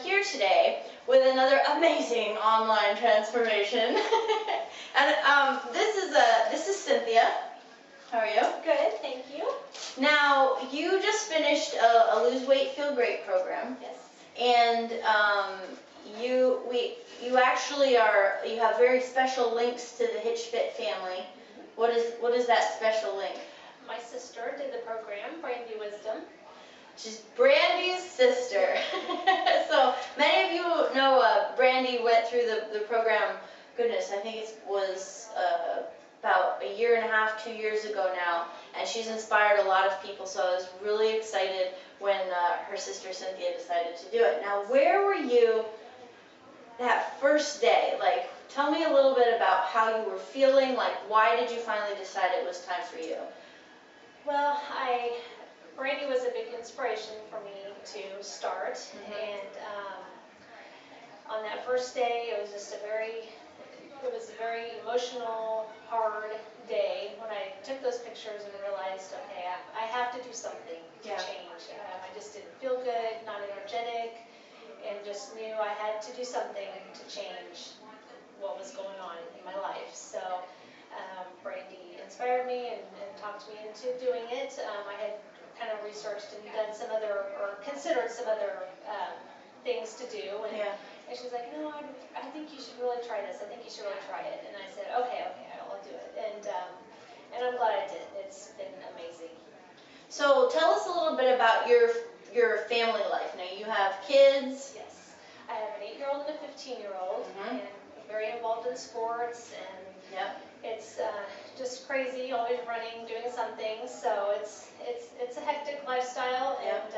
here today with another amazing online transformation. And this is Cynthia. How are you? Good, thank you. Now, you just finished a Lose Weight, Feel Great program. Yes. And you actually you have very special links to the Hitch Fit family. What is that special link? My sister did the program, Brandy Wisdom. She's Brandy's sister. So many of you know Brandy went through the program, goodness, I think it was about a year and a half, 2 years ago now, and she's inspired a lot of people, so I was really excited when her sister Cynthia decided to do it. Now, where were you that first day? Like, tell me a little bit about how you were feeling, like why did you finally decide it was time for you? Well, Brandy was a big inspiration for me to start, and on that first day, it was just a very emotional, hard day when I took those pictures and realized, okay, I have to do something to change. I just didn't feel good, not energetic, and just knew I had to do something to change what was going on in my life. So Brandy inspired me and talked me into doing it. I had kind of researched and done some other, or considered some other things to do, and she's like, no, I think you should really try this. I think you should really try it. And I said, okay, I'll do it. And I'm glad I did. It's been amazing. So tell us a little bit about your family life. Now, you have kids. Yes, I have an 8-year-old and a 15-year-old, and I'm very involved in sports, and it's just crazy, always running, doing something. So it's a hectic lifestyle, and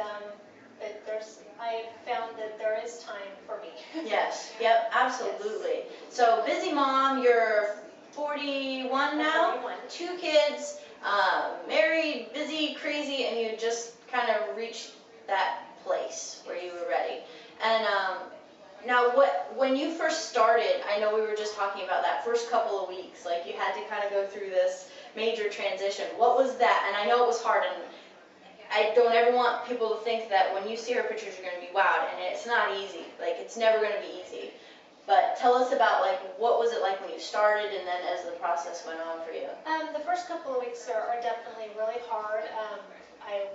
but I found that there is time for me. Yes, yep, absolutely. So busy mom, you're 41 now, 41. 2 kids, married, busy, crazy, and you just kind of reached that place where you were ready. And now, when you first started, I know we were just talking about that first couple of weeks, like you had to kind of go through this major transition. What was that? And I know it was hard, and I don't ever want people to think that when you see her pictures, you're going to be wowed, and it's not easy. Like, it's never going to be easy. But tell us about, like, what was it like when you started, and then as the process went on for you? The first couple of weeks are definitely really hard. I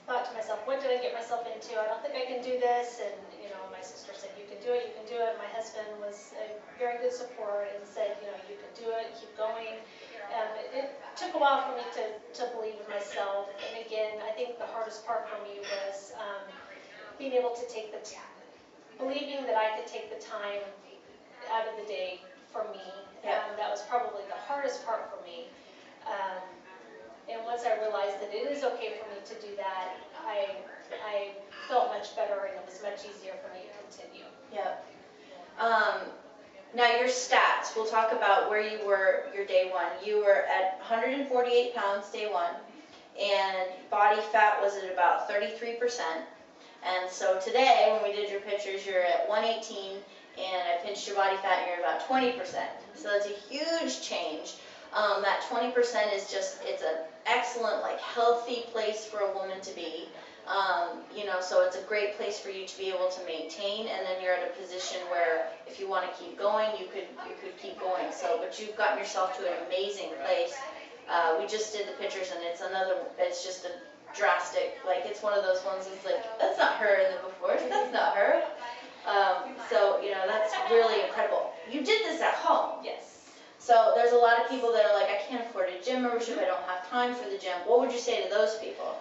thought to myself, what did I get myself into? I don't think I can do this. And, you know, my sister said, you can do it, you can do it. My husband was a very good support and said, you know, you can do it, keep going. It took a while for me to believe in myself. And again, I think the hardest part for me was being able to take believing that I could take the time out of the day for me. That was probably the hardest part for me. And once I realized that it is okay for me to do that, I felt much better, and it was much easier for me to continue. Yep. Now, your stats, we'll talk about where you were your day one. You were at 148 pounds day one, and body fat was at about 33%. And so today, when we did your pictures, you're at 118, and I pinched your body fat, and you're about 20%. So that's a huge change. That 20% is just, it's an excellent, like, healthy place for a woman to be. You know, so it's a great place for you to be able to maintain, and then you're at a position where if you want to keep going, you could keep going. So, but you've gotten yourself to an amazing place. We just did the pictures, and it's just a drastic, like, it's one of those ones that's like, that's not her in the before, that's not her. So, you know, that's really incredible. You did this at home. Yes. So there's a lot of people that are like, I can't afford a gym membership, I don't have time for the gym. What would you say to those people?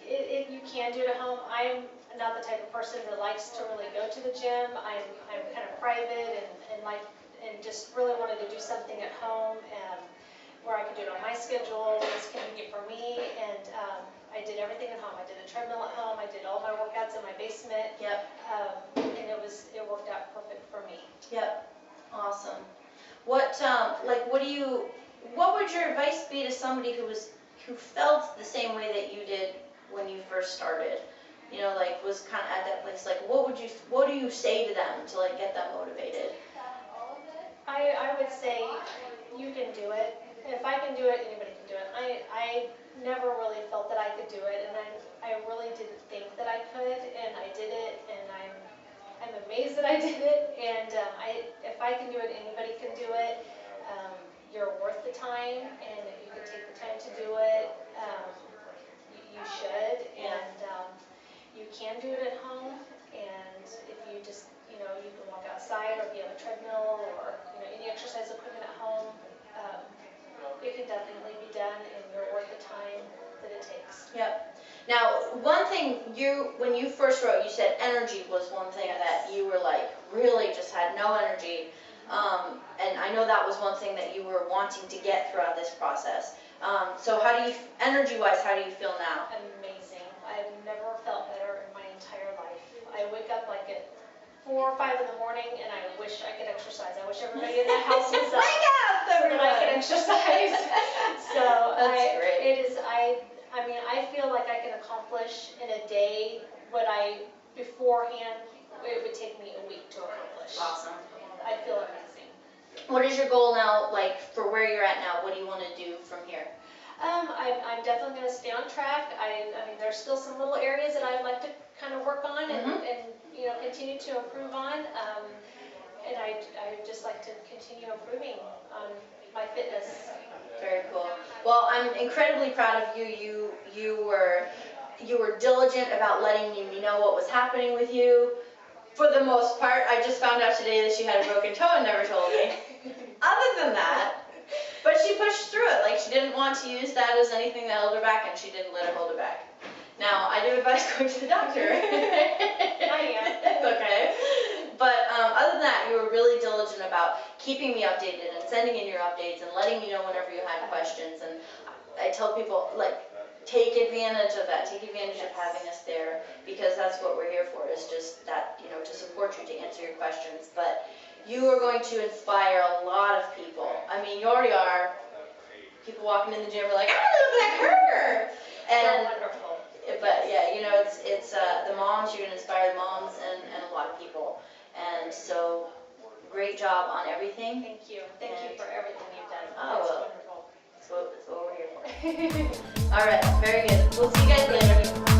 You can do it at home. I'm not the type of person that likes to really go to the gym. I'm kind of private and just really wanted to do something at home where I could do it on my schedule. It was convenient for me, and I did everything at home. I did a treadmill at home. I did all my workouts in my basement. And it worked out perfect for me. Yep. Awesome. What would your advice be to somebody who felt the same way that you did when you first started? You know, like, was kind of at that place. Like, what do you say to them to, like, get them motivated? I would say you can do it. If I can do it, anybody can do it. I never really felt that I could do it, and I really didn't think that I could, and I did it, and I'm amazed that I did it, and if I can do it, anybody can do it. You're worth the time, and if you can take the time to do it, you should, and you can do it at home, and if you just, you know, you can walk outside, or if you have a treadmill, or, you know, any exercise equipment at home, it can definitely be done, and you're worth the time that it takes. Yep. Now, one thing when you first wrote, you said energy was one thing that you were like, really just had no energy. And I know that was one thing that you were wanting to get throughout this process. So energy-wise, how do you feel now? Amazing. I've never felt better in my entire life. I wake up like at 4 or 5 in the morning, and I wish I could exercise. I wish everybody in the house was up. Wake up, So that I could exercise. So That's great. I mean, I feel like I can accomplish in a day what beforehand, it would take me a week to accomplish. Awesome. I feel amazing. What is your goal now, like for where you're at now? What do you want to do from here? I'm definitely going to stay on track. I mean, there's still some little areas that I'd like to kind of work on and you know, continue to improve on. And I just like to continue improving on my fitness. Very cool. Well, I'm incredibly proud of you. You were diligent about letting me know what was happening with you. For the most part, I just found out today that she had a broken toe and never told me. Other than that, but she pushed through it. Like, she didn't want to use that as anything that held her back, and she didn't let it hold her back. Now, I do advise going to the doctor. Okay. But other than that, you were really diligent about keeping me updated and sending in your updates and letting me know whenever you had questions. And I tell people, like, take advantage of that. Take advantage of having us there, because that's what we're here for, is just that, you know, to support you, to answer your questions. But you are going to inspire a lot of people. I mean, you already are. People walking in the gym are like, I look like her. And wonderful. but yeah, you know, it's the moms. You're going to inspire the moms and a lot of people. And so, great job on everything. Thank you. Thank you for everything you've done. Oh, It's well. wonderful. That's what we're here for. All right, very good. We'll see you guys later.